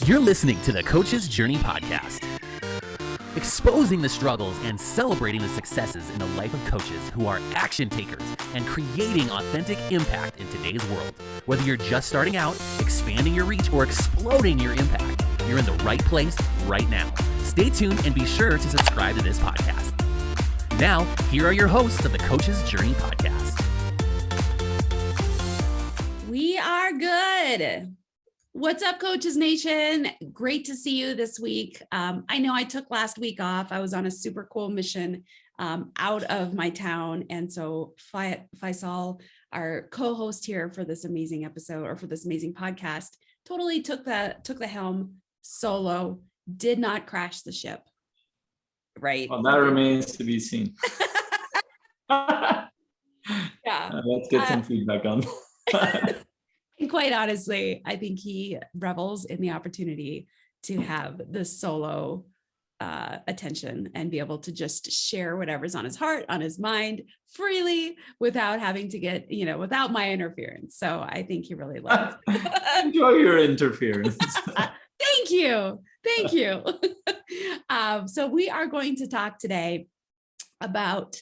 You're listening to the Coach's Journey podcast, exposing the struggles and celebrating the successes in the life of coaches who are action takers and creating authentic impact in today's world. Whether you're just starting out, expanding your reach, or exploding your impact, you're in the right place right now. Stay tuned and be sure to subscribe to this podcast. Now, here are your hosts of the Coach's Journey podcast. We are good. What's up, Coaches Nation? Great to see you this week. I know I took last week off. I was on a super cool mission out of my town. And so Faisal, our co-host here for this amazing episode or for this amazing podcast, totally took the helm solo, did not crash the ship. Right. Well, that remains to be seen. Yeah. Let's get some feedback on that. And quite honestly, I think he revels in the opportunity to have the solo attention and be able to just share whatever's on his heart, on his mind freely without having to get, without my interference. So I think he really loves it. Enjoy your interference. Thank you. Thank you. So we are going to talk today about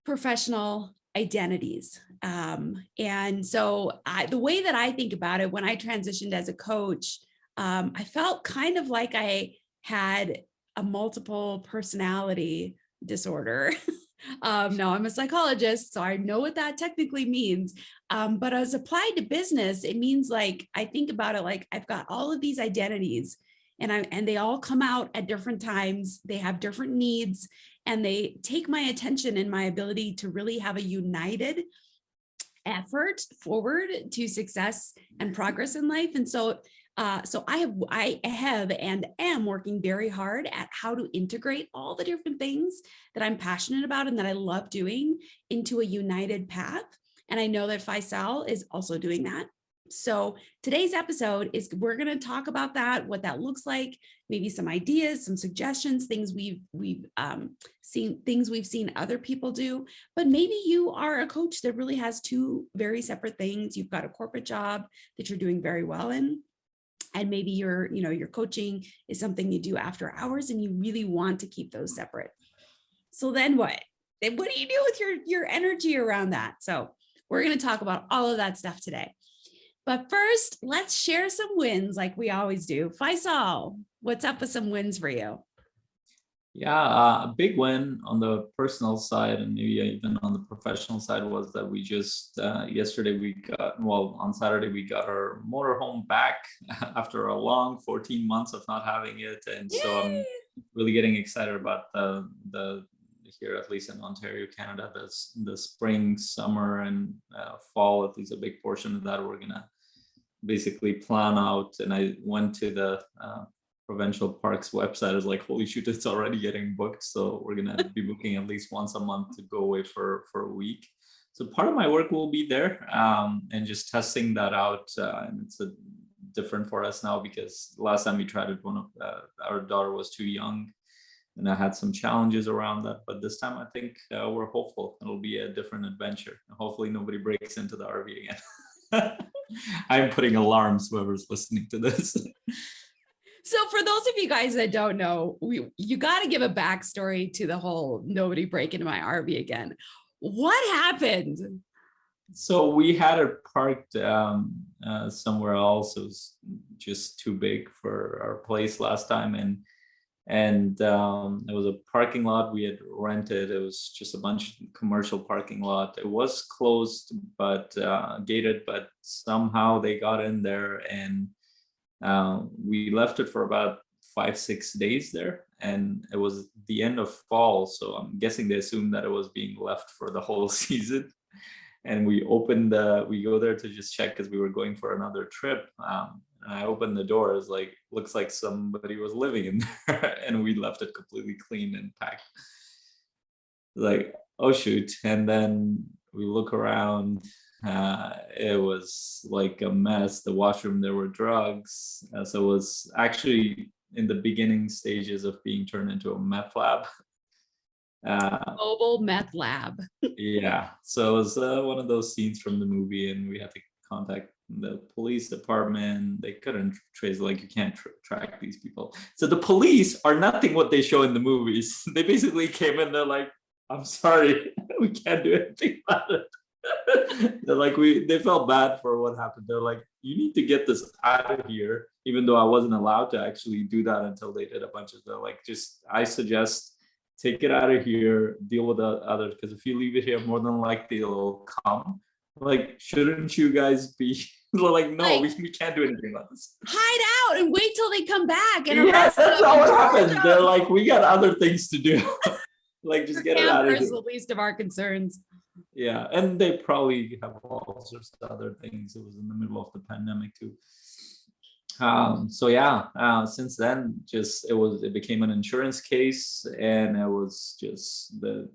professional identities. And so the way that I think about it, when I transitioned as a coach, I felt kind of like I had a multiple personality disorder. Now I'm a psychologist, so I know what that technically means. But as applied to business, it means like, I think about it like I've got all of these identities and they all come out at different times. They have different needs and they take my attention and my ability to really have a united effort forward to success and progress in life. And so I have and am working very hard at how to integrate all the different things that I'm passionate about and that I love doing into a united path. And I know that Faisal is also doing that. So today's episode is we're going to talk about that, what that looks like, maybe some ideas, some suggestions, things we've seen other people do. But maybe you are a coach that really has two very separate things. You've got a corporate job that you're doing very well in. And maybe your coaching is something you do after hours and you really want to keep those separate. So then what? Then what do you do with your energy around that? So we're going to talk about all of that stuff today. But first, let's share some wins like we always do. Faisal, what's up with some wins for you? Yeah, a big win on the personal side and maybe even on the professional side was that we just yesterday on Saturday we got our motorhome back after a long 14 months of not having it. And so I'm really getting excited about the here, at least in Ontario, Canada, the spring, summer, and fall, at least a big portion of that we're gonna basically plan out. And I went to the provincial parks website. Is like, holy shoot, it's already getting booked. So we're gonna be booking at least once a month to go away for a week. So part of my work will be there and just testing that out. And it's different for us now because last time we tried it, our daughter was too young. And I had some challenges around that, but this time I think we're hopeful it'll be a different adventure. Hopefully nobody breaks into the RV again. I'm putting alarms, whoever's listening to this. So for those of you guys that don't know, you got to give a backstory to the whole nobody break into my RV again. What happened? So we had it parked somewhere else. It was just too big for our place last time. And it was a parking lot we had rented. It was just a bunch of commercial parking lot. It was closed, but gated, but somehow they got in there and we left it for about 5-6 days there. And it was the end of fall. So I'm guessing they assumed that it was being left for the whole season. And we go there to just check because we were going for another trip. And I opened the door. It's like, looks like somebody was living in there, and we left it completely clean and packed. Like, oh shoot! And then we look around. It was like a mess. The washroom, there were drugs. So it was actually in the beginning stages of being turned into a meth lab. Mobile meth lab. Yeah. So it was one of those scenes from the movie, and we had to contact the police department, they couldn't trace, like you can't track these people. So the police are nothing what they show in the movies. They basically came in, they're like, I'm sorry, we can't do anything about it. They're like, they felt bad for what happened. They're like, you need to get this out of here, even though I wasn't allowed to actually do that until they did a bunch of, they're like, I suggest take it out of here, deal with the others, because if you leave it here, more than likely it'll come. Like, shouldn't you guys be like, no, Like, we can't do anything about this. Hide out and wait till they come back and Yes, arrest that's them not and what charge happened. them. They're like, we got other things to do. Like, just get it out of Campers, here. the least of our concerns. Yeah, and they probably have all sorts of other things. It was in the middle of the pandemic too. So yeah, since then, just it became an insurance case, and it was just the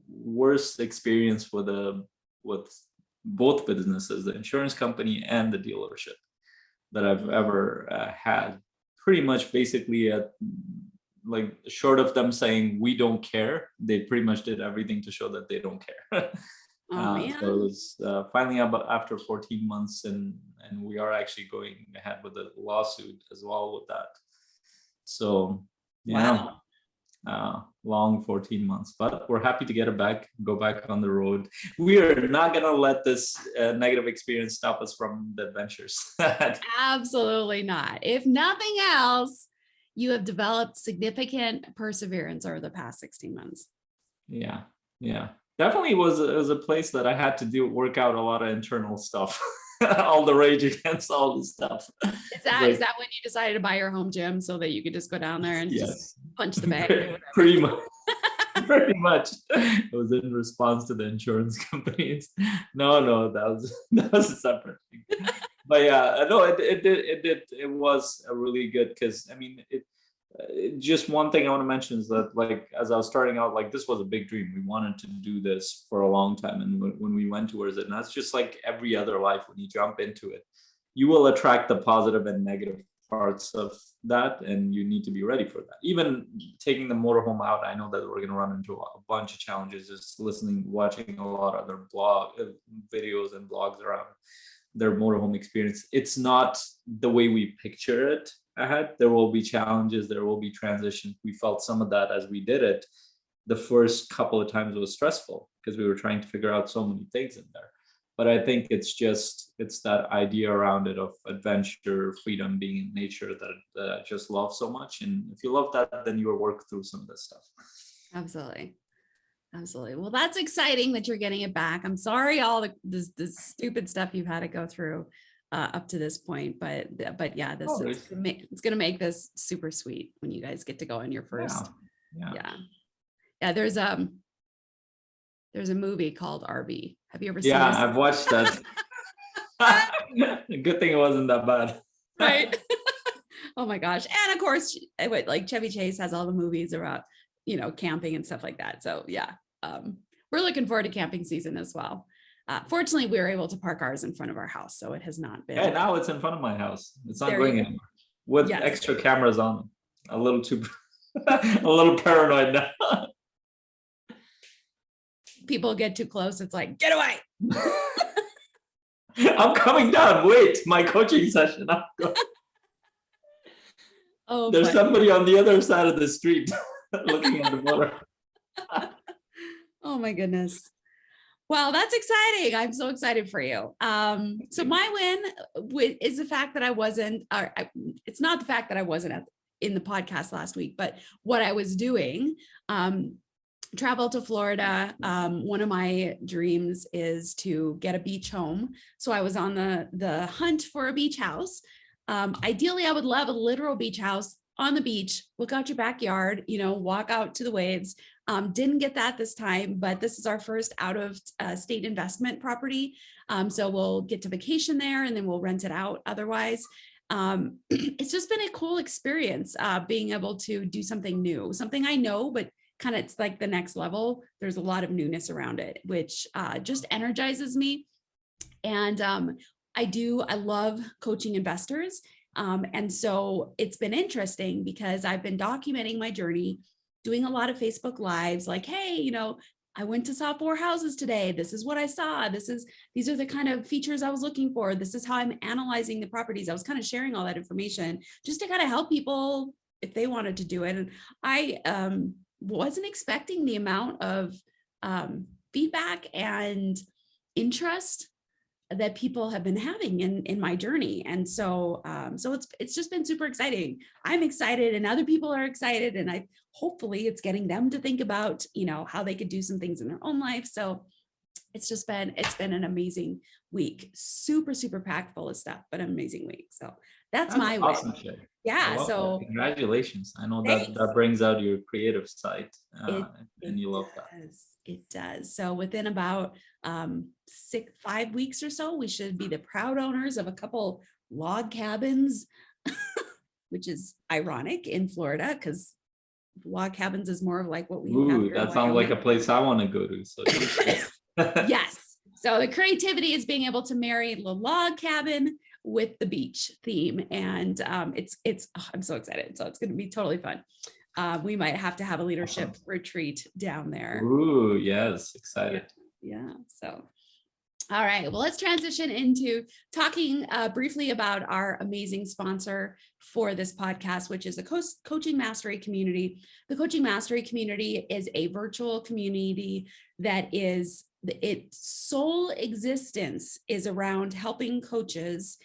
worst experience with both businesses, the insurance company and the dealership, that I've ever had. Pretty much, basically, like, short of them saying we don't care, they pretty much did everything to show that they don't care. Oh, man. So it was finally about after 14 months, and we are actually going ahead with a lawsuit as well with that. So yeah, long 14 months, but we're happy to get it back, go back on the road. We are not gonna let this negative experience stop us from the adventures. Absolutely not. If nothing else, you have developed significant perseverance over the past 16 months. Yeah, definitely was a place that I had to work out a lot of internal stuff. All the rage against all this stuff. Is that when you decided to buy your home gym so that you could just go down there and just punch the bag? Pretty much. Pretty much. It was in response to the insurance companies. No, that was a separate thing. But yeah, no, it was a really good, because I mean, just one thing I want to mention is that, like, as I was starting out, like, this was a big dream. We wanted to do this for a long time, and when we went towards it, and that's just like every other life, when you jump into it, you will attract the positive and negative parts of that, and you need to be ready for that. Even taking the motorhome out, I know that we're going to run into a bunch of challenges, just watching a lot of other videos and blogs around their motorhome experience. It's not the way we picture it ahead. There will be challenges, there will be transition. We felt some of that as we did it. The first couple of times was stressful because we were trying to figure out so many things in there. But I think it's that idea around it of adventure, freedom, being in nature, that I just love so much. And if you love that, then you will work through some of this stuff. Absolutely. Well, that's exciting that you're getting it back. I'm sorry all the stupid stuff you've had to go through up to this point, but yeah, it's going to make this super sweet when you guys get to go on your first. Yeah. There's a movie called RV. Have you ever seen it? Yeah, I've watched that. Good thing it wasn't that bad. Right. Oh my gosh. And of course, like Chevy Chase has all the movies about, camping and stuff like that. So yeah, we're looking forward to camping season as well. Fortunately, we were able to park ours in front of our house, so it has not been. Yeah, now it's in front of my house. It's not going anywhere. With extra cameras on. A little paranoid now. People get too close, it's like, get away. I'm coming down. Wait, my coaching session. Oh, there's somebody on the other side of the street looking at the water. Oh my goodness. Well, that's exciting. I'm so excited for you. So my win is the fact that it's not the fact that I wasn't in the podcast last week, but what I was doing, travel to Florida. One of my dreams is to get a beach home. So I was on the hunt for a beach house. Ideally, I would love a literal beach house on the beach, look out your backyard, walk out to the waves. Didn't get that this time, but this is our first out of state investment property. So we'll get to vacation there and then we'll rent it out otherwise. It's just been a cool experience being able to do something new, something I know, but kind of it's like the next level. There's a lot of newness around it, which just energizes me. And I love coaching investors. And so it's been interesting because I've been documenting my journey, doing a lot of Facebook Lives, like, hey, I went to saw 4 houses today. This is what I saw. These are the kind of features I was looking for. This is how I'm analyzing the properties. I was kind of sharing all that information just to kind of help people if they wanted to do it. And I wasn't expecting the amount of feedback and interest that people have been having in my journey. And so it's just been super exciting. I'm excited and other people are excited, and hopefully it's getting them to think about, how they could do some things in their own life. So it's been an amazing week. Super, super packed full of stuff, but an amazing week. So that's my awesome, win. Sheri. Yeah. Well, So congratulations. I know thanks. that brings out your creative side, and you love that. It does. So within about 5 weeks or so, we should be the proud owners of a couple log cabins, which is ironic in Florida because log cabins is more of like what we have. Ooh, that sounds like a place I want to go to. So yes. So the creativity is being able to marry the log cabin with the beach theme, and I'm so excited. So it's going to be totally fun. We might have to have a leadership retreat down there. Ooh, yes, excited. Yeah. So, all right. Well, let's transition into talking briefly about our amazing sponsor for this podcast, which is the Coaching Mastery Community. The Coaching Mastery Community is a virtual community that its sole existence is around helping coaches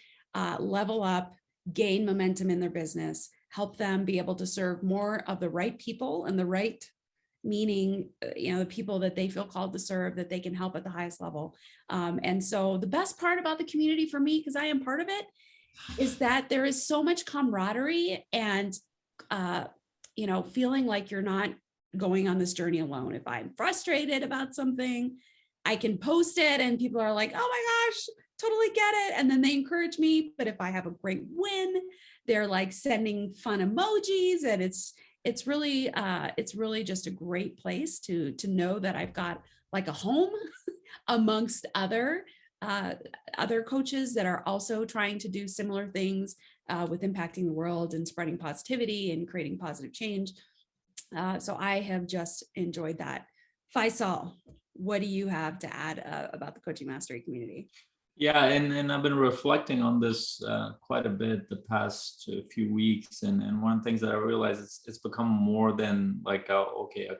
level up, gain momentum in their business, help them be able to serve more of the right people, and the right meaning, the people that they feel called to serve, that they can help at the highest level. And so the best part about the community for me, because I am part of it, is that there is so much camaraderie and, feeling like you're not going on this journey alone. If I'm frustrated about something, I can post it and people are like, oh my gosh, totally get it. And then they encourage me. But if I have a great win, they're like sending fun emojis, and it's really just a great place to know that I've got like a home amongst other coaches that are also trying to do similar things with impacting the world and spreading positivity and creating positive change. So I have just enjoyed that. Faisal, what do you have to add about the Coaching Mastery community? Yeah, and I've been reflecting on this quite a bit the past few weeks, and one of the things that I realized it's become more than like a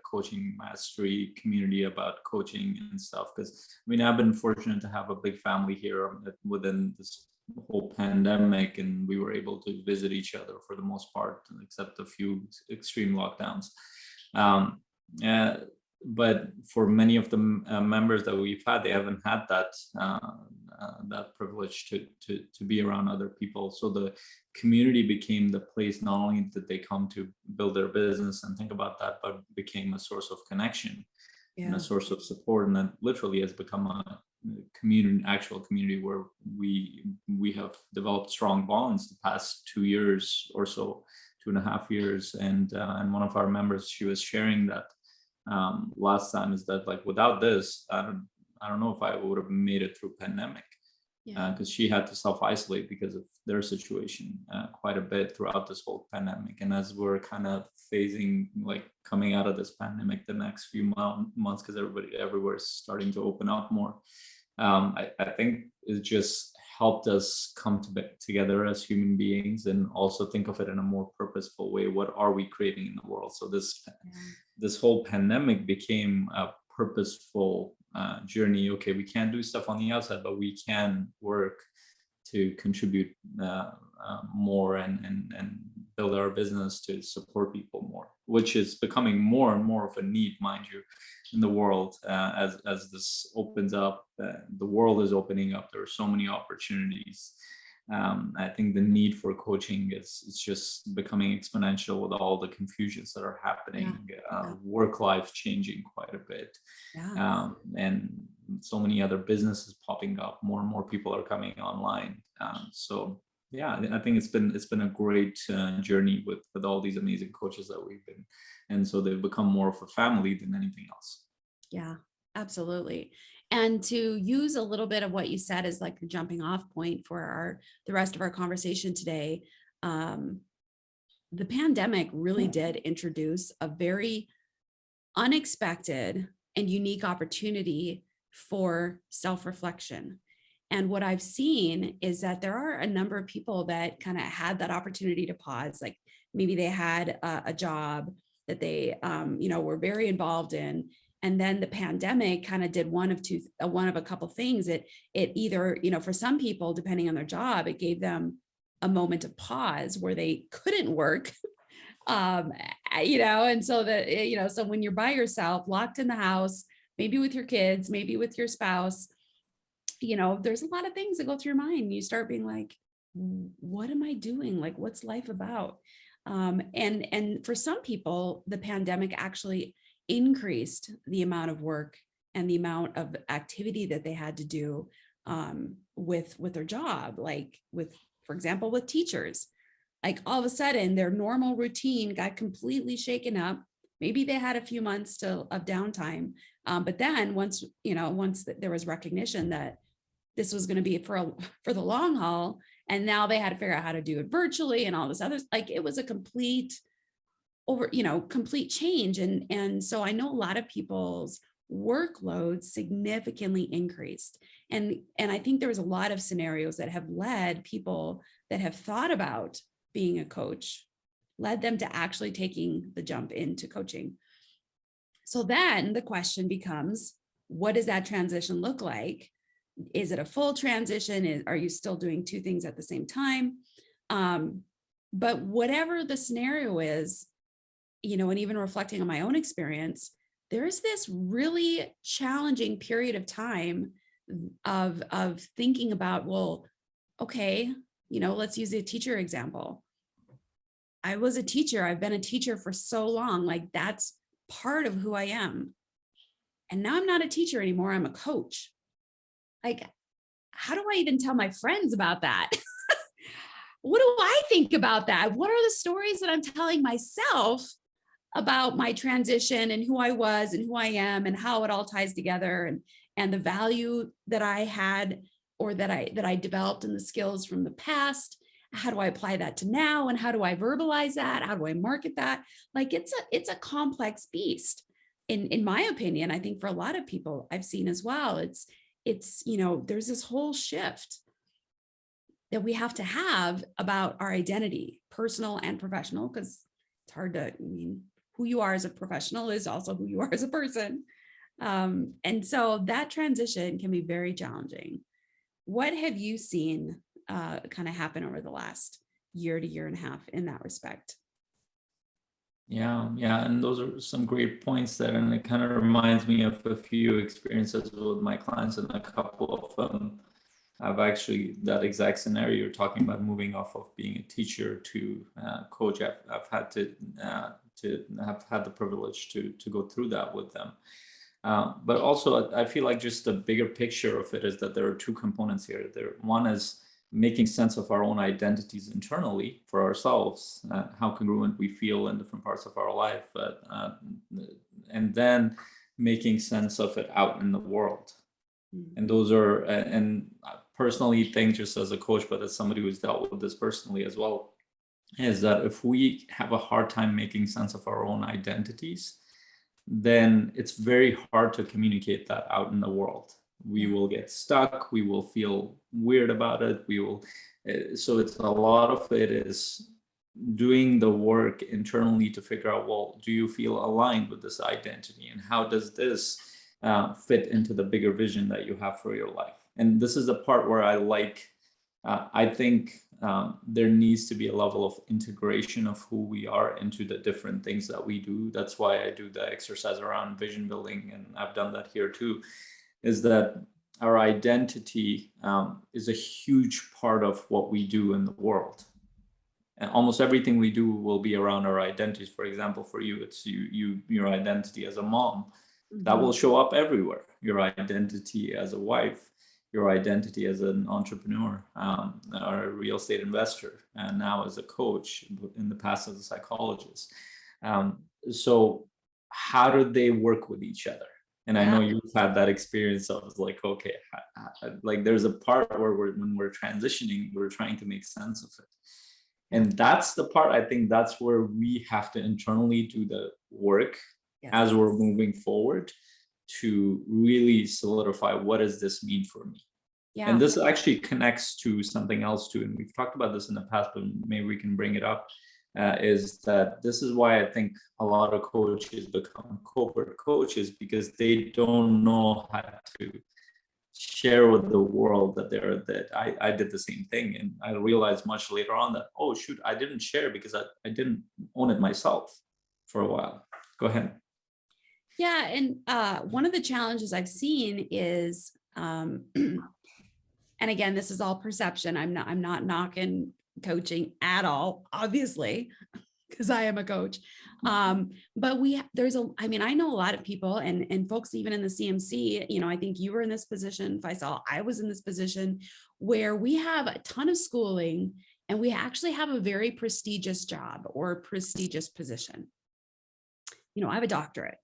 coaching mastery community about coaching and stuff. Because I've been fortunate to have a big family here within this whole pandemic, and we were able to visit each other for the most part, except a few extreme lockdowns. But for many of the members that we've had, they haven't had that privilege to be around other people. So the community became the place not only that they come to build their business and think about that, but became a source of connection and a source of support. And that literally has become a actual community where we have developed strong bonds the past 2 years or so, 2.5 years. And one of our members, she was sharing that last time, is that like without this, I don't know if I would have made it through pandemic, because she had to self-isolate because of their situation quite a bit throughout this whole pandemic. And as we're kind of coming out of this pandemic the next few months, because everywhere is starting to open up more, I think it just helped us come together as human beings and also think of it in a more purposeful way. What are we creating in the world? So this whole pandemic became a purposeful journey. Okay, we can't do stuff on the outside, but we can work to contribute more and build our business to support people more, which is becoming more and more of a need, mind you, in the world. As this opens up, the world is opening up. There are so many opportunities. I think the need for coaching is just becoming exponential with all the confusions that are happening. Work life changing quite a bit, and so many other businesses popping up. More and more people are coming online. So yeah, I think it's been a great journey with all these amazing coaches that we've been, and so they've become more of a family than anything else. Yeah, absolutely. And to use a little bit of what you said as like the jumping off point for the rest of our conversation today, the pandemic really did introduce a very unexpected and unique opportunity for self-reflection. And what I've seen is that there are a number of people that kind of had that opportunity to pause. Like maybe they had a job that they, were very involved in. And then the pandemic kind of did one of a couple things. It either, for some people, depending on their job, it gave them a moment of pause where they couldn't work. And so that, so when you're by yourself, locked in the house, maybe with your kids, maybe with your spouse, there's a lot of things that go through your mind. You start being like, what am I doing? Like, what's life about? And for some people, the pandemic actually increased the amount of work and the amount of activity that they had to do with their job. Like for example, with teachers, like all of a sudden their normal routine got completely shaken up. Maybe they had a few months of downtime. But then once there was recognition that this was going to be for the long haul, and now they had to figure out how to do it virtually and all this other, like it was a complete change. And so I know a lot of people's workloads significantly increased. And I think there was a lot of scenarios that have led people that have thought about being a coach, led them to actually taking the jump into coaching. So then the question becomes, what does that transition look like? Is it a full transition? Are you still doing two things at the same time? But whatever the scenario is, and even reflecting on my own experience, there's this really challenging period of time of thinking about, well, okay, let's use a teacher example. I was a teacher. I've been a teacher for so long. Like that's part of who I am. And now I'm not a teacher anymore. I'm a coach. Like, how do I even tell my friends about that? What do I think about that? What are the stories that I'm telling myself about my transition and who I was and who I am and how it all ties together and the value that I had or that I developed and the skills from the past? How do I apply that to now? And how do I verbalize that? How do I market that? Like it's a complex beast. In my opinion, I think for a lot of people I've seen as well, it's there's this whole shift that we have to have about our identity, personal and professional, because it's hard to, who you are as a professional is also who you are as a person. And so that transition can be very challenging. What have you seen kind of happen over the last year to year and a half in that respect? Yeah, and those are some great points there. And it kind of reminds me of a few experiences with my clients, and a couple of them I've actually, that exact scenario you're talking about, moving off of being a teacher to coach. I've had to have had the privilege to go through that with them. But also, I feel like just the bigger picture of it is that there are two components here. One is making sense of our own identities internally for ourselves, how congruent we feel in different parts of our life, and then making sense of it out in the world. And those are, and I personally think, just as a coach, but as somebody who's dealt with this personally as well, is that if we have a hard time making sense of our own identities, then it's very hard to communicate that out in the world. We will get stuck. We will feel weird about it. So it's a lot of it is doing the work internally to figure out, well, do you feel aligned with this identity? And how does this fit into the bigger vision that you have for your life? And this is the part where I think there needs to be a level of integration of who we are into the different things that we do. That's why I do the exercise around vision building, and I've done that here too, is that our identity is a huge part of what we do in the world. And almost everything we do will be around our identities. For example, for you, it's your identity as a mom. Mm-hmm. That will show up everywhere. Your identity as a wife, your identity as an entrepreneur, or a real estate investor, and now as a coach, in the past as a psychologist. So how do they work with each other? And I know you've had that experience of like, okay, like there's a part where when we're transitioning, we're trying to make sense of it. And that's the part, I think that's where we have to internally do the work as we're moving forward, to really solidify what does this mean for me. Yeah. And this actually connects to something else too, and we've talked about this in the past, but maybe we can bring it up. Is that this is why I think a lot of coaches become corporate coaches, because they don't know how to share with the world that I did the same thing. And I realized much later on that, oh shoot, I didn't share because I didn't own it myself for a while. Go ahead. Yeah. And one of the challenges I've seen is, and again, this is all perception. I'm not knocking coaching at all, obviously, because I am a coach. But I know a lot of people and folks, even in the CMC, I think you were in this position, Faisal, I was in this position where we have a ton of schooling and we actually have a very prestigious job or prestigious position. I have a doctorate.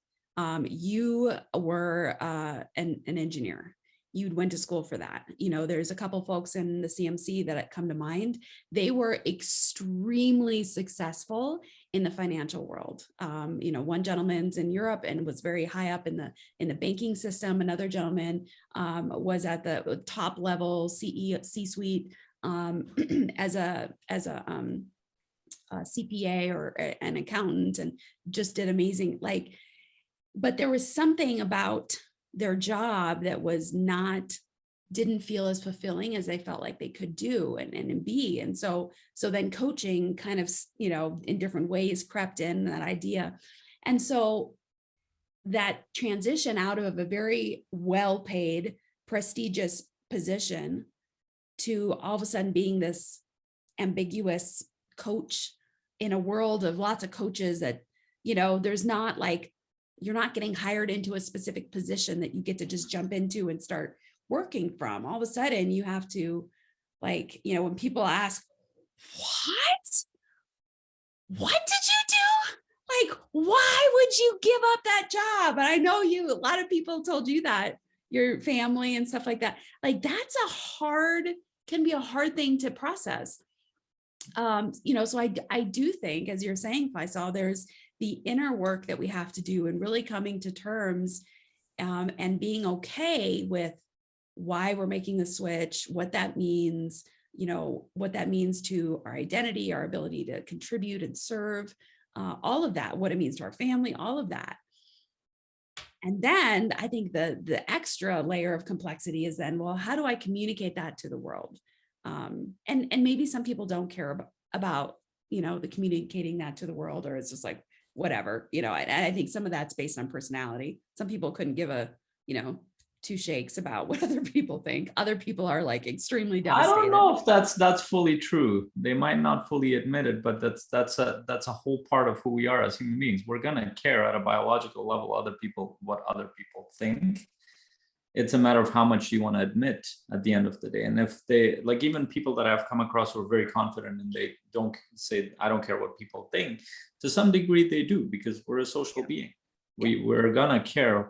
You were an engineer. You went to school for that. There's a couple folks in the CMC that come to mind. They were extremely successful in the financial world. One gentleman's in Europe and was very high up in the banking system. Another gentleman was at the top level C-suite as a CPA or an accountant, and just did amazing. But there was something about their job that didn't feel as fulfilling as they felt like they could do and be. And so then coaching kind of, in different ways crept in, that idea. And so that transition out of a very well-paid, prestigious position to all of a sudden being this ambiguous coach in a world of lots of coaches that, there's not you're not getting hired into a specific position that you get to just jump into and start working from. All of a sudden you have to, when people ask, what did you do? Why would you give up that job? And I know a lot of people told you that, your family and stuff like that. That's can be a hard thing to process. So I do think, as you're saying, Faisal, there's the inner work that we have to do and really coming to terms and being okay with why we're making the switch, what that means, what that means to our identity, our ability to contribute and serve, all of that, what it means to our family, all of that. And then I think the extra layer of complexity is then, well, how do I communicate that to the world? And maybe some people don't care about, the communicating that to the world, or it's just whatever, and I think some of that's based on personality. Some people couldn't give a, two shakes about what other people think. Other people are extremely devastated. I don't know if that's fully true. They might not fully admit it, but that's a whole part of who we are as human beings. We're gonna care at a biological level what other people think. It's a matter of how much you want to admit at the end of the day. And if they, even people that I've come across who are very confident and they don't say, I don't care what people think, to some degree they do, because we're a social being. We're gonna care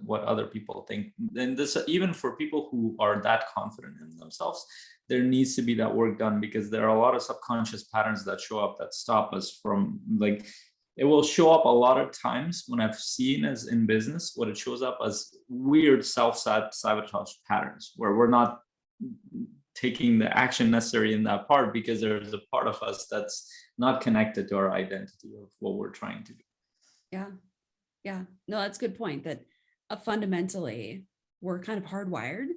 what other people think. And this, even for people who are that confident in themselves, there needs to be that work done, because there are a lot of subconscious patterns that show up that stop us from it will show up a lot of times when I've seen as in business, what it shows up as weird self-sabotage patterns where we're not taking the action necessary in that part because there's a part of us that's not connected to our identity of what we're trying to do. Yeah. Yeah. No, that's a good point, that fundamentally we're kind of hardwired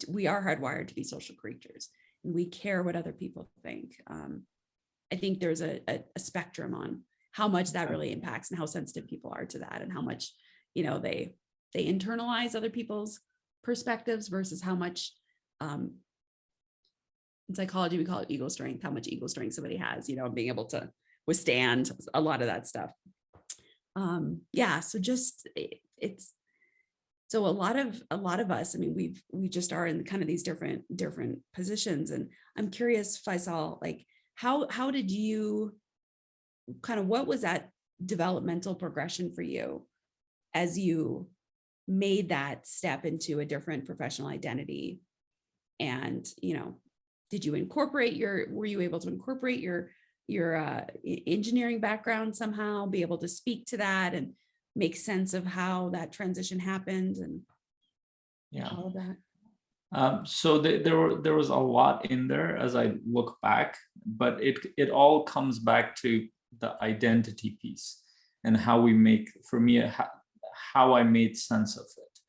we are hardwired to be social creatures, and we care what other people think. I think there's a spectrum on how much that really impacts and how sensitive people are to that, and how much, they internalize other people's perspectives versus how much, in psychology, we call it ego strength, how much ego strength somebody has, being able to withstand a lot of that stuff. So just it's, so a lot of us, we just are in kind of these different positions. And I'm curious, Faisal, how did you what was that developmental progression for you as you made that step into a different professional identity? And, did you were you able to incorporate your engineering background somehow, be able to speak to that? And make sense of how that transition happened and Yeah. all of that? So there was a lot in there as I look back, but it all comes back to the identity piece and how we make, for me, how I made sense of it.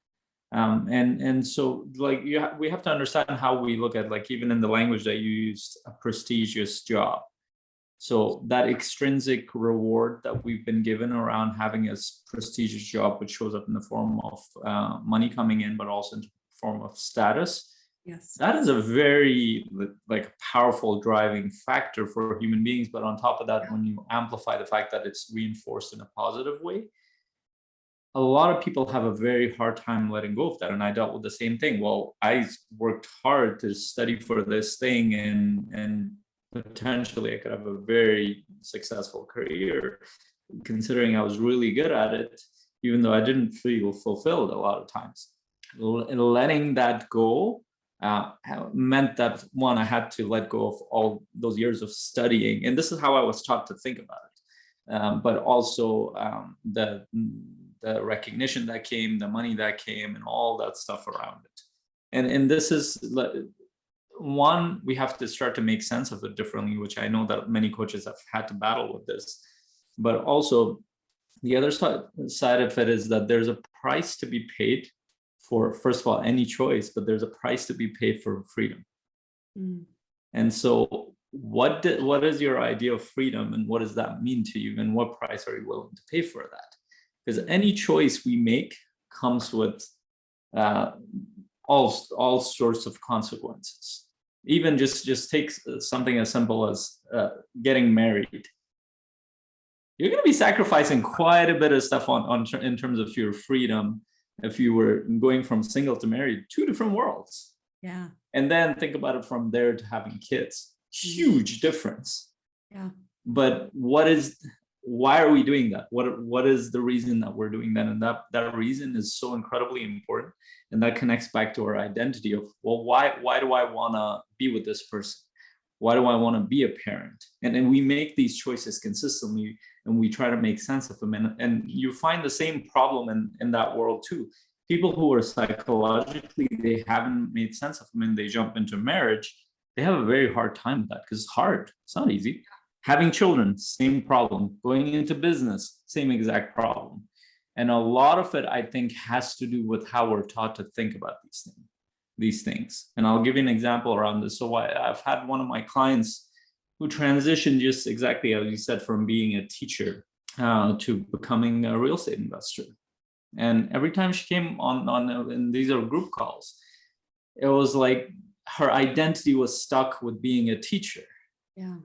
And so like we have to understand how we look at, like, even in the language that you used, a prestigious job. So that extrinsic reward that we've been given around having a prestigious job, which shows up in the form of money coming in, but also in the form of status. Yes. That is a very like powerful driving factor for human beings. But on top of that, when you amplify the fact that it's reinforced in a positive way, a lot of people have a very hard time letting go of that. And I dealt with the same thing. Well, I worked hard to study for this thing, and potentially I could have a very successful career, considering I was really good at it, even though I didn't feel fulfilled a lot of times. Letting that go meant that, one, I had to let go of all those years of studying, and this is how I was taught to think about it. But also the recognition that came, the money that came, and all that stuff around it. And this is one, we have to start to make sense of it differently, which I know that many coaches have had to battle with this. But also the other side of it is that there's a price to be paid for, first of all, any choice, but there's a price to be paid for freedom. And so what is your idea of freedom, and what does that mean to you, and what price are you willing to pay for that? Because any choice we make comes with all sorts of consequences. Even just take something as simple as getting married. You're going to be sacrificing quite a bit of stuff in terms of your freedom if you were going from single to married, two different worlds. Yeah. And then think about it from there to having kids. Huge difference. Yeah. But why are we doing that? What is the reason that we're doing that? And that reason is so incredibly important. And that connects back to our identity of, well, why do I want to be with this person? Why do I want to be a parent? And then we make these choices consistently, and we try to make sense of them. And you find the same problem in that world too. People who are psychologically, they haven't made sense of them, and they jump into marriage, they have a very hard time with that, because it's hard. It's not easy. Having children, same problem. Going into business, same exact problem. And a lot of it, I think, has to do with how we're taught to think about these things. And I'll give you an example around this. So I've had one of my clients who transitioned, just exactly as you said, from being a teacher to becoming a real estate investor. And every time she came on and these are group calls, it was like her identity was stuck with being a teacher. Yeah.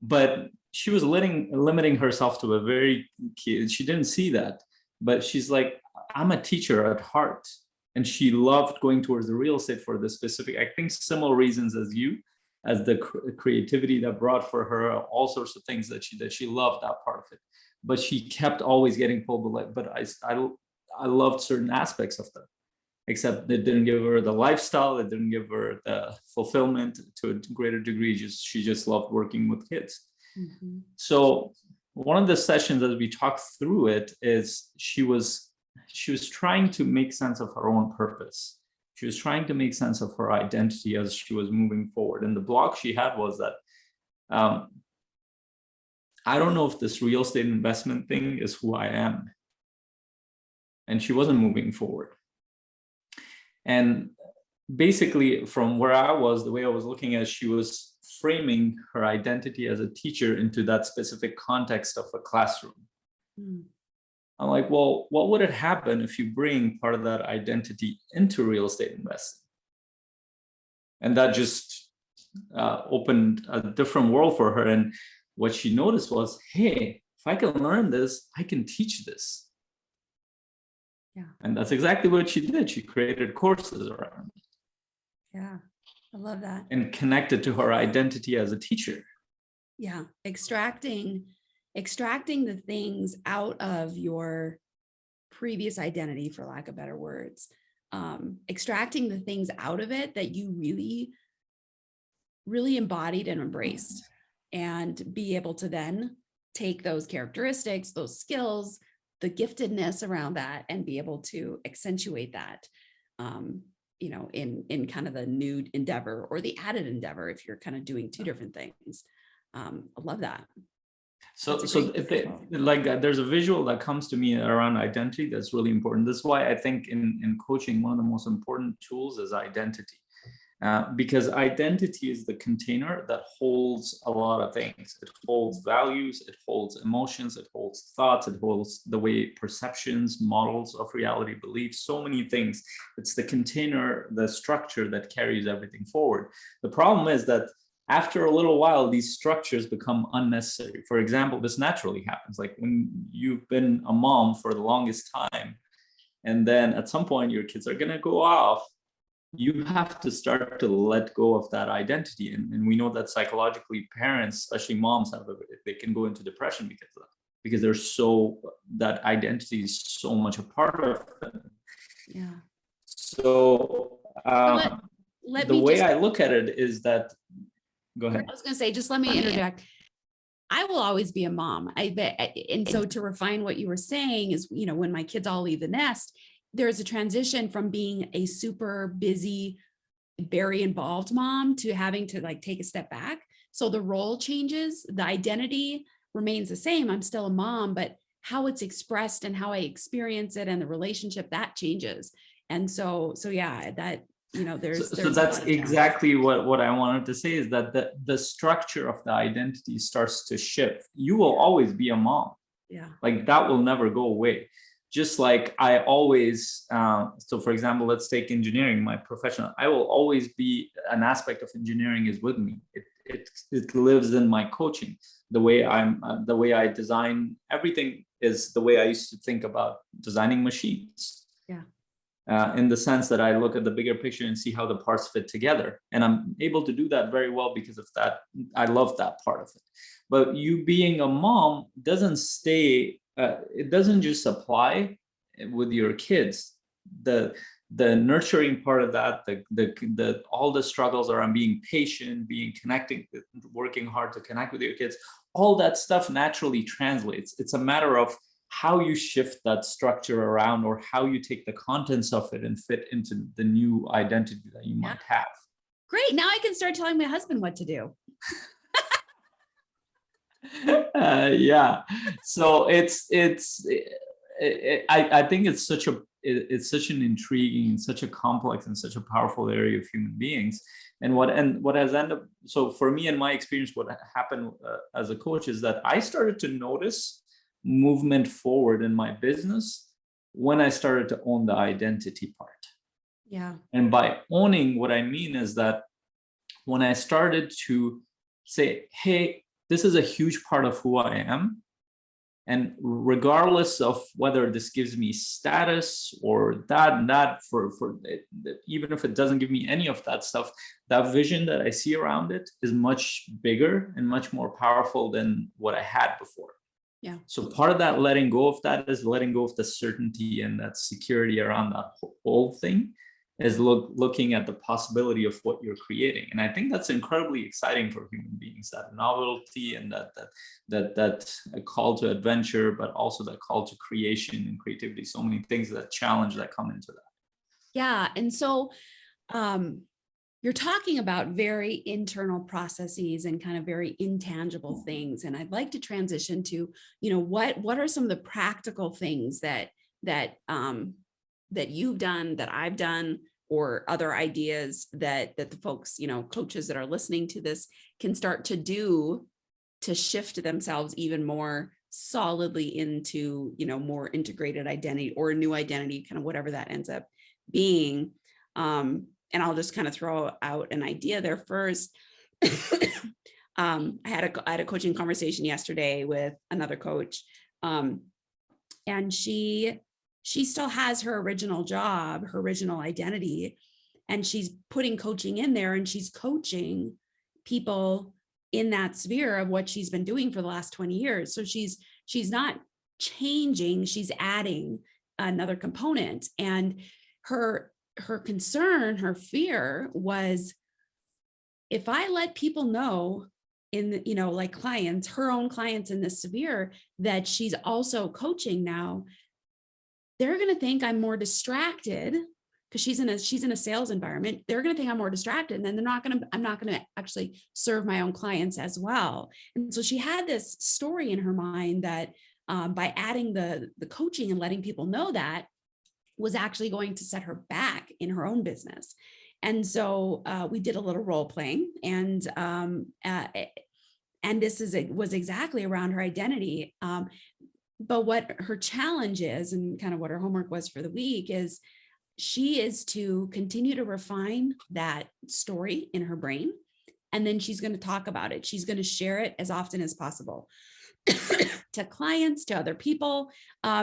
But she was limiting herself to a very key, she didn't see that. But she's like, I'm a teacher at heart. And she loved going towards the real estate for the specific, I think, similar reasons as you, as the creativity that brought for her all sorts of things that she loved that part of it. But she kept always getting pulled away. But I loved certain aspects of that, except it didn't give her the lifestyle. It didn't give her the fulfillment to a greater degree. She just loved working with kids. Mm-hmm. So one of the sessions as we talked through it is she was trying to make sense of her own purpose. She was trying to make sense of her identity as she was moving forward. And the block she had was that, I don't know if this real estate investment thing is who I am. And she wasn't moving forward. And basically, from where I was, the way I was looking at, she was framing her identity as a teacher into that specific context of a classroom. I'm like, well, what would it happen if you bring part of that identity into real estate investing? And that just opened a different world for her. And what she noticed was, hey, if I can learn this, I can teach this. Yeah. And that's exactly what she did. She created courses around it. Yeah, I love that. And connected to her identity as a teacher. Yeah, extracting the things out of your previous identity, for lack of better words, extracting the things out of it that you really, really embodied and embraced, and be able to then take those characteristics, those skills, giftedness around that and be able to accentuate that, in kind of the new endeavor or the added endeavor, if you're kind of doing two different things. I love that. There's a visual that comes to me around identity that's really important. That's why I think in coaching, one of the most important tools is identity. Because identity is the container that holds a lot of things. It holds values, it holds emotions, it holds thoughts, it holds the way perceptions, models of reality, beliefs, so many things. It's the container, the structure that carries everything forward. The problem is that after a little while, these structures become unnecessary. For example, this naturally happens. Like when you've been a mom for the longest time, and then at some point your kids are gonna go off, you have to start to let go of that identity. And we know that psychologically parents, especially moms, they can go into depression because of that, because that identity is so much a part of them. Yeah. So the way I look at it is that, go ahead. I was going to say, just let me interject. I will always be a mom. I bet. And so to refine what you were saying is, when my kids all leave the nest, there's a transition from being a super busy, very involved mom to having to take a step back. So the role changes, the identity remains the same. I'm still a mom, but how it's expressed and how I experience it and the relationship, that changes. And so yeah, that, there's that's exactly what I wanted to say, is that the structure of the identity starts to shift. You will always be a mom. Yeah. That will never go away. Just like I always, so for example, let's take engineering, my profession. I will always be, an aspect of engineering is with me. It lives in my coaching. The way I design everything is the way I used to think about designing machines. Yeah. In the sense that I look at the bigger picture and see how the parts fit together. And I'm able to do that very well because of that. I love that part of it. But you being a mom doesn't stay, it doesn't just apply with your kids. The nurturing part of that, the all the struggles around being patient, being connecting, working hard to connect with your kids, all that stuff naturally translates. It's a matter of how you shift that structure around, or how you take the contents of it and fit into the new identity that you might have. Great. Now I can start telling my husband what to do. Yeah. So I think it's such an intriguing, such a complex and such a powerful area of human beings. And what has ended up, so for me, in my experience, what happened as a coach is that I started to notice movement forward in my business when I started to own the identity part. Yeah. And by owning, what I mean is that when I started to say, hey, this is a huge part of who I am, and regardless of whether this gives me status or that for even if it doesn't give me any of that stuff, that vision that I see around it is much bigger and much more powerful than what I had before. Yeah. So part of that letting go of that is letting go of the certainty and that security around that whole thing, is looking at the possibility of what you're creating. And I think that's incredibly exciting for human beings, that novelty and that call to adventure, but also that call to creation and creativity. So many things, that challenge that come into that. Yeah. And so you're talking about very internal processes and kind of very intangible things. And I'd like to transition to, what are some of the practical things that you've done, that I've done, or other ideas that the folks, coaches that are listening to this can start to do to shift themselves even more solidly into, more integrated identity or a new identity, kind of whatever that ends up being. And I'll just kind of throw out an idea there first. I had a coaching conversation yesterday with another coach, and she still has her original job, her original identity, and she's putting coaching in there, and she's coaching people in that sphere of what she's been doing for the last 20 years. So she's not changing, she's adding another component. And her concern, her fear was, if I let people know in, like clients, her own clients in this severe that she's also coaching now, they're going to think I'm more distracted because she's in a sales environment. They're going to think I'm more distracted, and then I'm not going to actually serve my own clients as well. And so she had this story in her mind that by adding the coaching and letting people know that was actually going to set her back in her own business. And so we did a little role playing, and this was exactly around her identity. But what her challenge is, and kind of what her homework was for the week, is she is to continue to refine that story in her brain. And then she's going to talk about it. She's going to share it as often as possible to clients, to other people.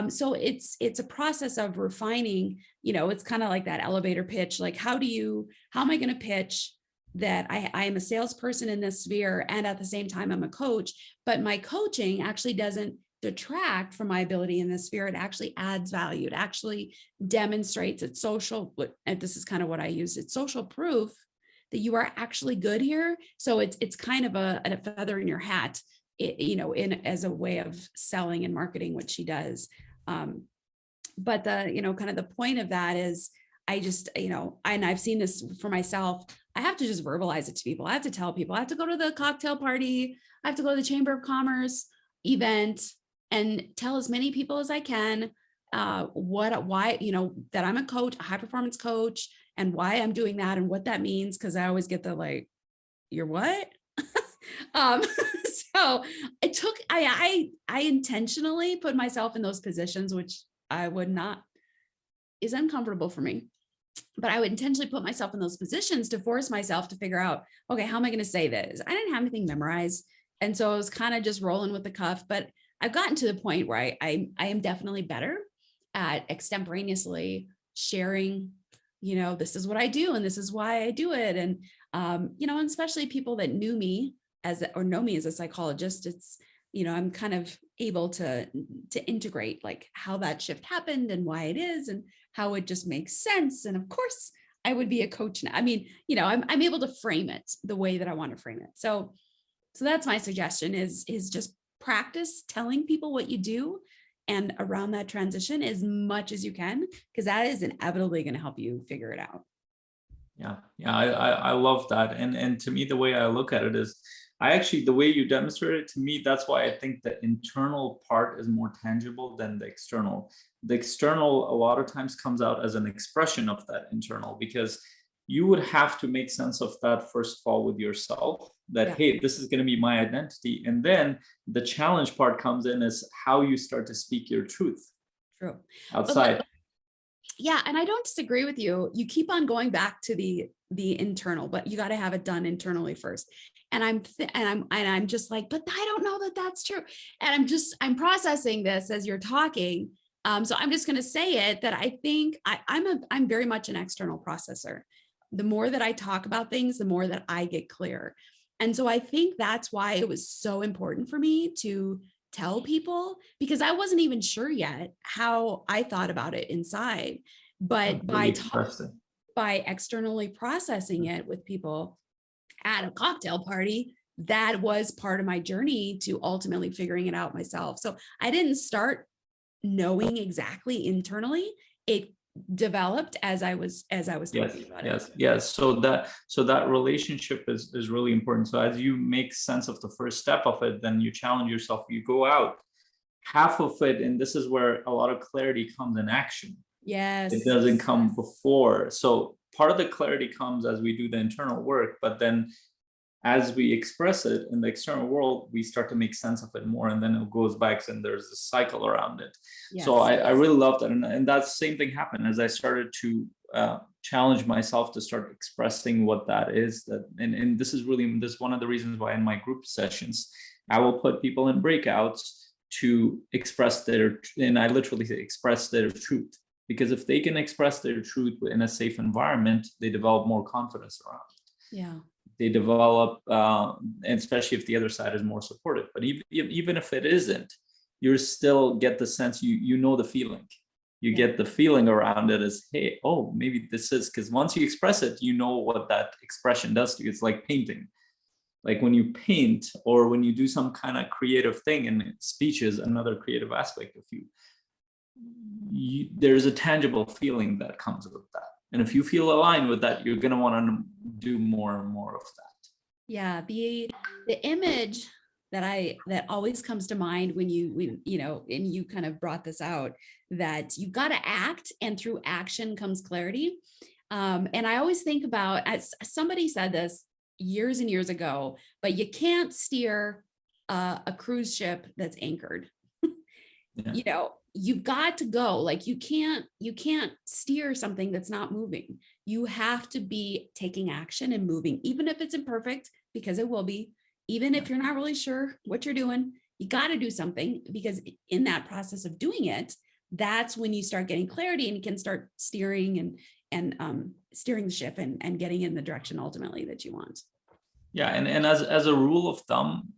So it's a process of refining, it's kind of like that elevator pitch. Like, how am I going to pitch that I am a salesperson in this sphere, and at the same time, I'm a coach, but my coaching actually doesn't detract from my ability in this sphere. It actually adds value. It actually demonstrates it's social. And this is kind of what I use. It's social proof that you are actually good here. So it's kind of a feather in your hat, as a way of selling and marketing what she does. But kind of the point of that is, I just, and I've seen this for myself. I have to just verbalize it to people. I have to tell people. I have to go to the cocktail party. I have to go to the Chamber of Commerce event and tell as many people as I can why, that I'm a coach, a high performance coach, and why I'm doing that and what that means. Cause I always get the like, you're what? So I intentionally put myself in those positions, which I would not, is uncomfortable for me, but I would intentionally put myself in those positions to force myself to figure out, okay, how am I going to say this? I didn't have anything memorized. And so I was kind of just rolling with the cuff, but I've gotten to the point where I am definitely better at extemporaneously sharing, this is what I do and this is why I do it. And, and especially people that know me as a psychologist, it's, I'm kind of able to integrate like how that shift happened and why it is and how it just makes sense. And of course I would be a coach now. I mean, I'm able to frame it the way that I want to frame it. So that's my suggestion is just practice telling people what you do and around that transition as much as you can, because that is inevitably going to help you figure it out. Yeah, I love that. And to me, the way I look at it is, the way you demonstrate it to me, that's why I think the internal part is more tangible than the external. The external a lot of times comes out as an expression of that internal, because you would have to make sense of that first of all with yourself, that, hey, this is going to be my identity. And then the challenge part comes in is how you start to speak your truth. True. Outside. Yeah. And I don't disagree with you. You keep on going back to the internal, but you got to have it done internally first. And I'm just like, but I don't know that that's true. And I'm processing this as you're talking. So I'm just going to say it that I think I'm very much an external processor. The more that I talk about things, the more that I get clear. And so I think that's why it was so important for me to tell people, because I wasn't even sure yet how I thought about it inside. But by externally processing it with people at a cocktail party, that was part of my journey to ultimately figuring it out myself. So I didn't start knowing exactly internally. It developed as I was talking about it. Yes. So that relationship is really important. So as you make sense of the first step of it, then you challenge yourself, you go out half of it, and this is where a lot of clarity comes in action. Yes. It doesn't come before. So part of the clarity comes as we do the internal work, but then as we express it in the external world, we start to make sense of it more, and then it goes back and there's a cycle around it. Yes. So I really love that. And that same thing happened as I started to challenge myself to start expressing what that is. And this is one of the reasons why in my group sessions, I will put people in breakouts to express and I literally say express their truth. Because if they can express their truth in a safe environment, they develop more confidence around it. Yeah. They develop, and especially if the other side is more supportive. But even if it isn't, you still get the sense, you know the feeling. You get the feeling around it as, hey, oh, maybe this is, because once you express it, you know what that expression does to you. It's like painting. Like when you paint or when you do some kind of creative thing, and speech is another creative aspect of you, there's a tangible feeling that comes with that. And if you feel aligned with that, you're going to want to do more and more of that. Yeah, the image that always comes to mind when and you kind of brought this out, that you've got to act, and through action comes clarity. And I always think about, as somebody said this years and years ago, but you can't steer a cruise ship that's anchored. Yeah. You've got to go. Like you can't steer something that's not moving. You have to be taking action and moving, even if it's imperfect, because it will be. Even if you're not really sure what you're doing, you got to do something, because in that process of doing it, that's when you start getting clarity and you can start steering and steering the ship and getting in the direction ultimately that you want. Yeah, and as a rule of thumb,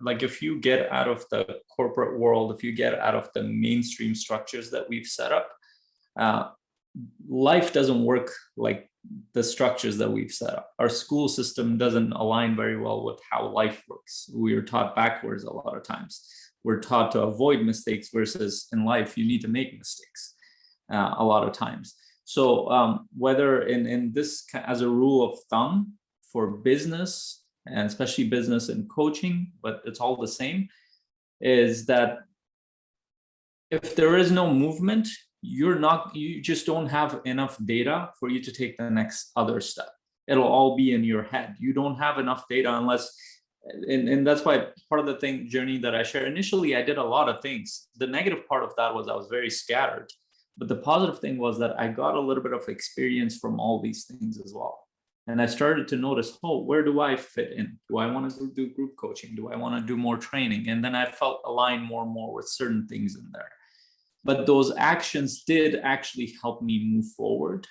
like if you get out of the corporate world, if you get out of the mainstream structures that we've set up, life doesn't work like the structures that we've set up. Our school system doesn't align very well with how life works. We are taught backwards a lot of times. We're taught to avoid mistakes, versus in life, you need to make mistakes a lot of times. So whether in this, as a rule of thumb for business, and especially business and coaching, but it's all the same, is that if there is no movement, you just don't have enough data for you to take the next other step. It'll all be in your head. You don't have enough data unless, and that's why part of the journey that I share, initially I did a lot of things. The negative part of that was I was very scattered, but the positive thing was that I got a little bit of experience from all these things as well. And I started to notice, where do I fit in? Do I want to do group coaching? Do I want to do more training? And then I felt aligned more and more with certain things in there. But those actions did actually help me move forward.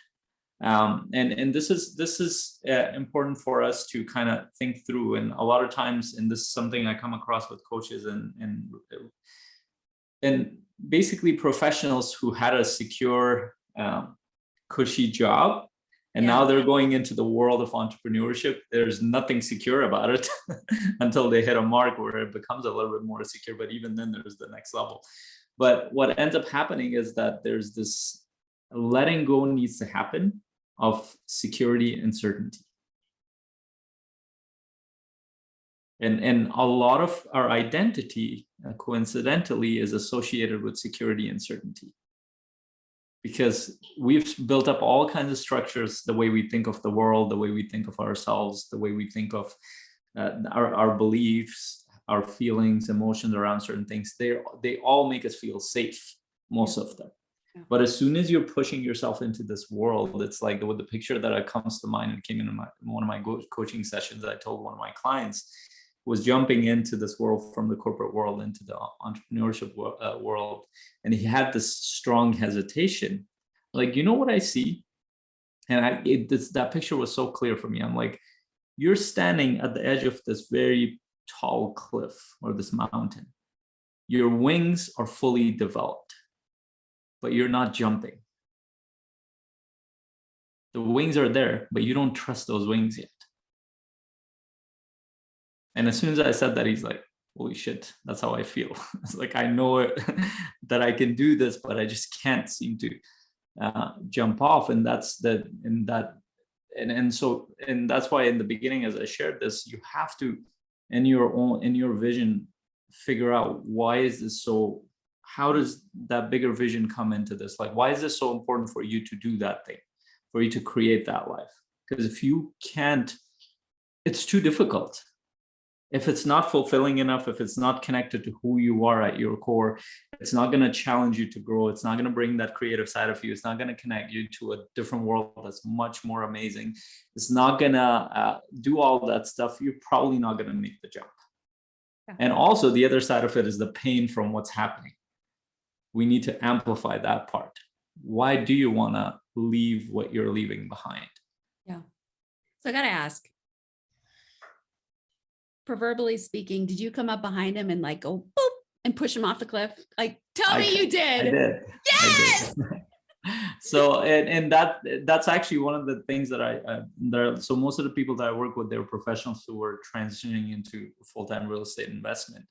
And this is important for us to kind of think through. And a lot of times, and this is something I come across with coaches and basically professionals who had a secure, cushy job. And now they're going into the world of entrepreneurship. There's nothing secure about it until they hit a mark where it becomes a little bit more secure. But even then, there's the next level. But what ends up happening is that there's this letting go needs to happen of security and certainty. And a lot of our identity, coincidentally, is associated with security and certainty. Because we've built up all kinds of structures, the way we think of the world, the way we think of ourselves, the way we think of our beliefs, our feelings, emotions around certain things. They all make us feel safe, most of them. Yeah. But as soon as you're pushing yourself into this world, it's like with the picture that comes to mind, and came in one of my coaching sessions, I told one of my clients, was jumping into this world from the corporate world into the entrepreneurship world. And he had this strong hesitation. Like, you know what I see? And that picture was so clear for me. I'm like, you're standing at the edge of this very tall cliff or this mountain. Your wings are fully developed, but you're not jumping. The wings are there, but you don't trust those wings yet. And as soon as I said that, he's like, holy shit, that's how I feel. It's like, I know it, that I can do this, but I just can't seem to jump off. And that's so that's why in the beginning, as I shared this, you have to, in your vision, figure out, why is this so, how does that bigger vision come into this? Like, why is this so important for you to do that thing, for you to create that life? Because if you can't, it's too difficult. If it's not fulfilling enough, if it's not connected to who you are at your core, it's not going to challenge you to grow. It's not going to bring that creative side of you. It's not going to connect you to a different world that's much more amazing. It's not going to do all that stuff. You're probably not going to make the jump. Yeah. And also the other side of it is the pain from what's happening. We need to amplify that part. Why do you want to leave what you're leaving behind? Yeah. So I got to ask, proverbially speaking, did you come up behind him and like go boop and push him off the cliff? Like, tell me you did. I did. Yes. I did. So and that's actually one of the things that so most of the people that I work with, they're professionals who are transitioning into full-time real estate investment.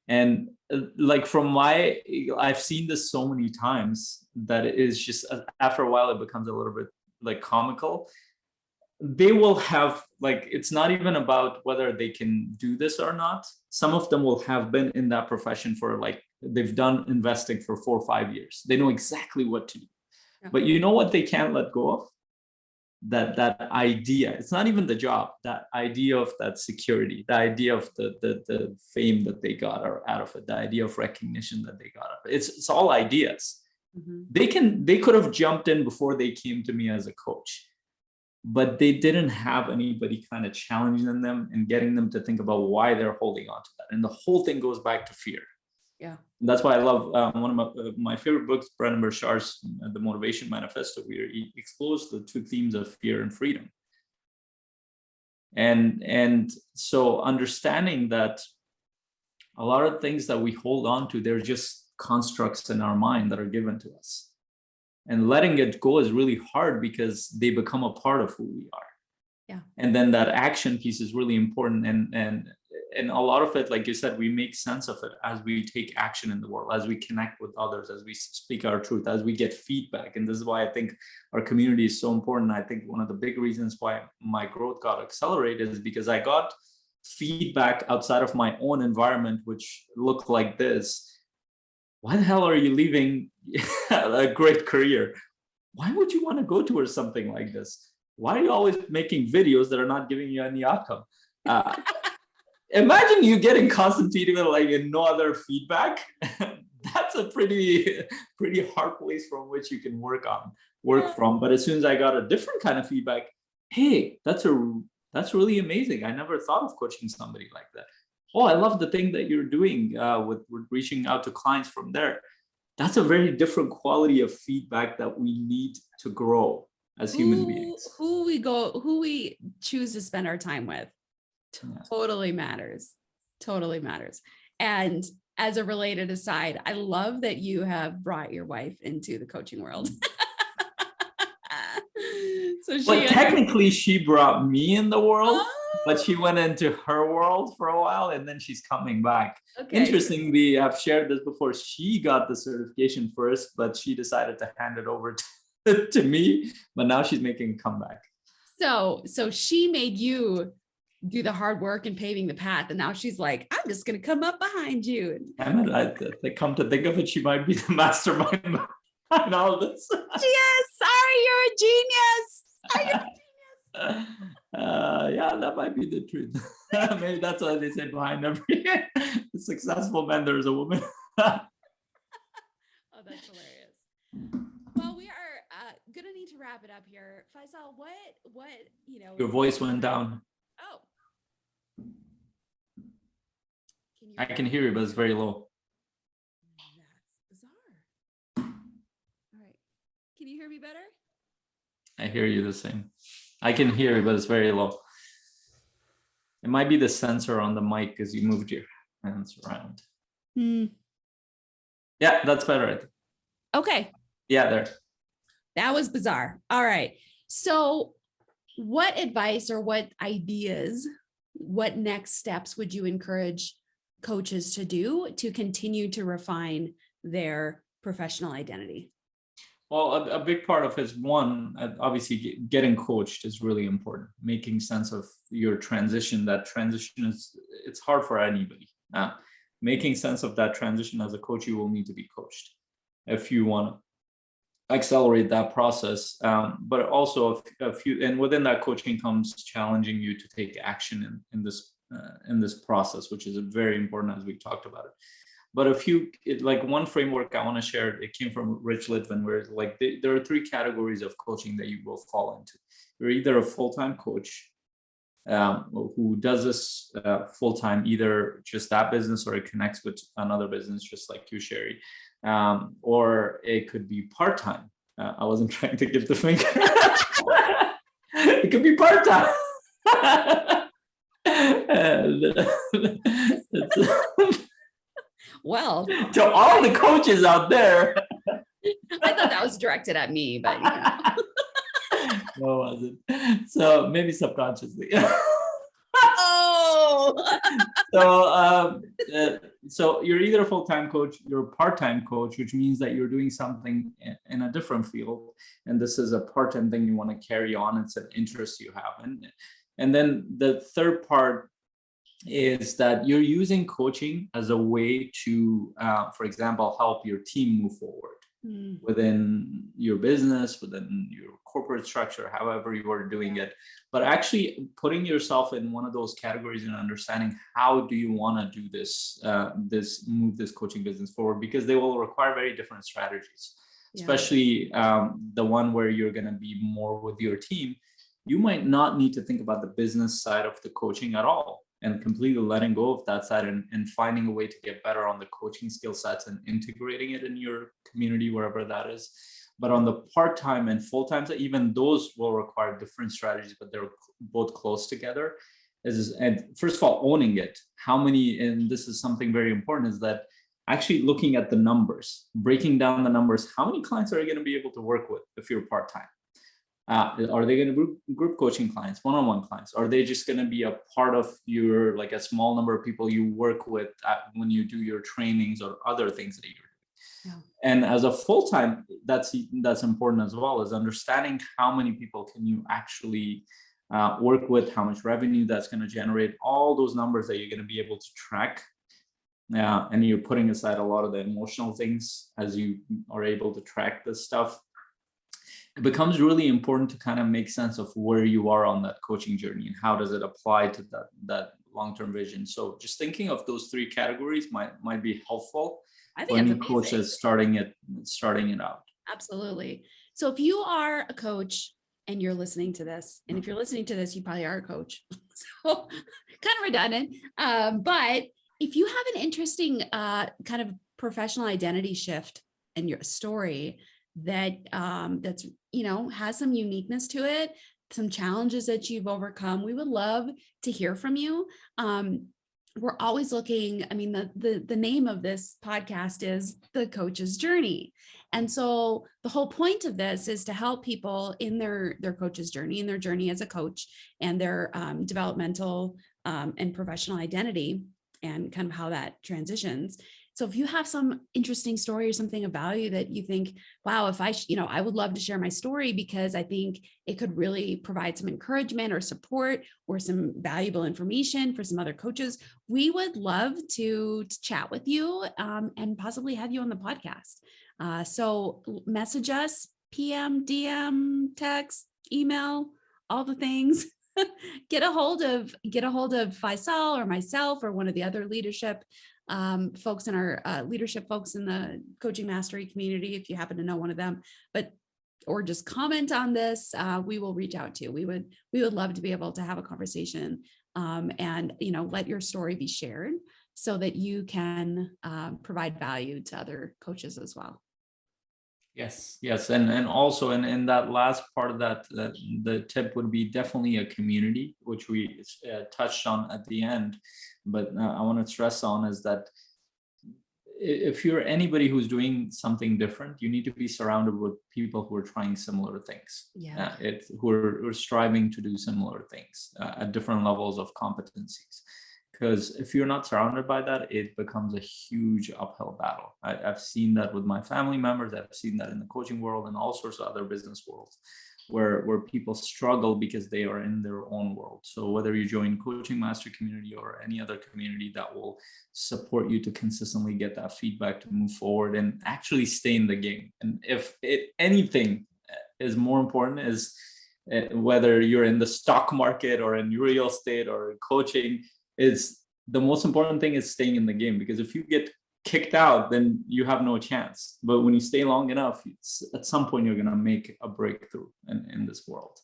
And like I've seen this so many times that it is just, after a while it becomes a little bit like comical. They will have, like, it's not even about whether they can do this or not. Some of them will have been in that profession for, like, they've done investing for 4 or 5 years. They know exactly what to do. Yeah. But you know what they can't let go of? That idea. It's not even the job, that idea of that security, the idea of the fame that they got out of it, the idea of recognition that they got out of it. It's all ideas. Mm-hmm. They could have jumped in before they came to me as a coach, but they didn't have anybody kind of challenging them and getting them to think about why they're holding on to that. And the whole thing goes back to fear. Yeah. And that's why I love one of my favorite books, Brendan Burchard's The Motivation Manifesto, where he explores the two themes of fear and freedom. And so understanding that a lot of things that we hold on to, they're just constructs in our mind that are given to us. And letting it go is really hard because they become a part of who we are. Yeah. And then that action piece is really important. And a lot of it, like you said, we make sense of it as we take action in the world, as we connect with others, as we speak our truth, as we get feedback. And this is why I think our community is so important. I think one of the big reasons why my growth got accelerated is because I got feedback outside of my own environment, which looked like this. Why the hell are you leaving a great career? Why would you want to go towards something like this? Why are you always making videos that are not giving you any outcome? Imagine you getting constant feedback, like, and no other feedback. That's a pretty hard place from which you can work from. But as soon as I got a different kind of feedback, hey, that's really amazing. I never thought of coaching somebody like that. Oh, I love the thing that you're doing with reaching out to clients from there. That's a very different quality of feedback that we need to grow as human beings. Who we choose to spend our time with totally matters. Totally matters. And as a related aside, I love that you have brought your wife into the coaching world. But technically she brought me in the world. But she went into her world for a while and then she's coming back. Okay. Interestingly, I've shared this before. She got the certification first, but she decided to hand it over to me. But now she's making a comeback. So she made you do the hard work and paving the path. And now she's like, I'm just going to come up behind you. I come to think of it, she might be the mastermind behind all of this. She is. Sorry, you're a genius. Are you? Yeah, that might be the truth. Maybe that's why they say behind every successful man there's a woman. Oh, that's hilarious. Well, we are gonna need to wrap it up here. Faisal, what your voice went down. Oh, I can hear you, but it's very low. That's bizarre. All right, can you hear me better? I hear you the same. I can hear you, but it's very low. It might be the sensor on the mic because you moved your hands around. Yeah, that's better, I think. Okay. Yeah, there. That was bizarre. All right. So what advice or what ideas, what next steps would you encourage coaches to do to continue to refine their professional identity? Well, a big part of it is, one, obviously getting coached is really important. Making sense of your transition. That transition it's hard for anybody. Making sense of that transition as a coach, you will need to be coached if you want to accelerate that process. But also and within that coaching comes challenging you to take action in this process, which is very important as we talked about it. But one framework I want to share, it came from Rich Litvin, where like there are 3 categories of coaching that you will fall into. You're either a full-time coach who does this full-time, either just that business or it connects with another business, just like you, Sheri, or it could be part-time. I wasn't trying to give the finger. It could be part-time. Well, to all the coaches out there, I thought that was was directed at me, but No, it wasn't. So maybe subconsciously. oh, So you're either a full-time coach, you're a part-time coach, which means that you're doing something in a different field, and this is a part-time thing you want to carry on. It's an interest you have, and then the third part is that you're using coaching as a way to, for example, help your team move forward within your business, within your corporate structure, however you are doing it. But actually putting yourself in one of those categories and understanding how do you want to do this, move this coaching business forward, because they will require very different strategies, especially the one where you're going to be more with your team. You might not need to think about the business side of the coaching at all, and completely letting go of that side and finding a way to get better on the coaching skill sets and integrating it in your community, wherever that is. But on the part-time and full-time side, even those will require different strategies, but they're both close together. And first of all, owning it. How many, and this is something very important, is that actually looking at the numbers, breaking down the numbers. How many clients are you going to be able to work with if you're part-time? Are they going to be group coaching clients, one-on-one clients? Are they just going to be a part of your, like a small number of people you work with when you do your trainings or other things that you're doing? And as a full-time, that's important as well, is understanding how many people can you actually work with, how much revenue that's going to generate, all those numbers that you're going to be able to track. And you're putting aside a lot of the emotional things as you are able to track this stuff. It becomes really important to kind of make sense of where you are on that coaching journey and how does it apply to that long-term vision. So just thinking of those three categories might be helpful. I think when coach is starting it out. Absolutely. So if you are a coach and you're listening to this, and if you're listening to this, you probably are a coach. So kind of redundant. But if you have an interesting kind of professional identity shift in your story that's has some uniqueness to it, some challenges that you've overcome, we would love to hear from you. We're always looking, I mean, the name of this podcast is The Coach's Journey. And so the whole point of this is to help people in their coach's journey, in their journey as a coach, and their developmental and professional identity, and kind of how that transitions. So if you have some interesting story or something of value that you think, wow, if I would love to share my story because I think it could really provide some encouragement or support or some valuable information for some other coaches, we would love to chat with you and possibly have you on the podcast. So message us, PM, DM, text, email, all the things. Get a hold of Faisal or myself or one of the other leadership folks in our leadership folks in the coaching mastery community, if you happen to know one of them, or just comment on this. We will reach out to you. We would love to be able to have a conversation and let your story be shared so that you can provide value to other coaches as well. Yes. And also in that last part of that, the tip would be definitely a community, which we touched on at the end. But I want to stress on is that if you're anybody who's doing something different, you need to be surrounded with people who are trying similar things, who are striving to do similar things at different levels of competencies. Because if you're not surrounded by that, it becomes a huge uphill battle. I've seen that with my family members. I've seen that in the coaching world and all sorts of other business worlds where people struggle because they are in their own world. So whether you join coaching master community or any other community that will support you to consistently get that feedback to move forward and actually stay in the game. And if anything is more important is whether you're in the stock market or in real estate or coaching, is the most important thing is staying in the game, because if you get kicked out, then you have no chance. But when you stay long enough, at some point you're going to make a breakthrough in this world.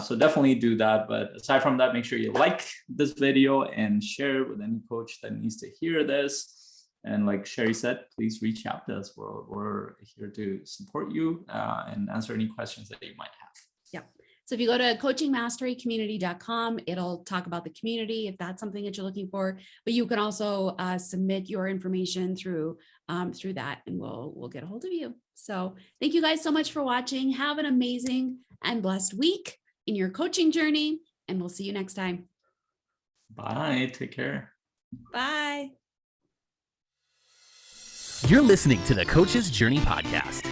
So definitely do that. But aside from that, make sure you like this video and share it with any coach that needs to hear this. And like Sheri said, please reach out to us. We're here to support you and answer any questions that you might have. So if you go to coachingmasterycommunity.com, it'll talk about the community if that's something that you're looking for. But you can also submit your information through that, and we'll get a hold of you. So thank you guys so much for watching. Have an amazing and blessed week in your coaching journey, and we'll see you next time. Bye. Take care. Bye. You're listening to the Coach's Journey podcast.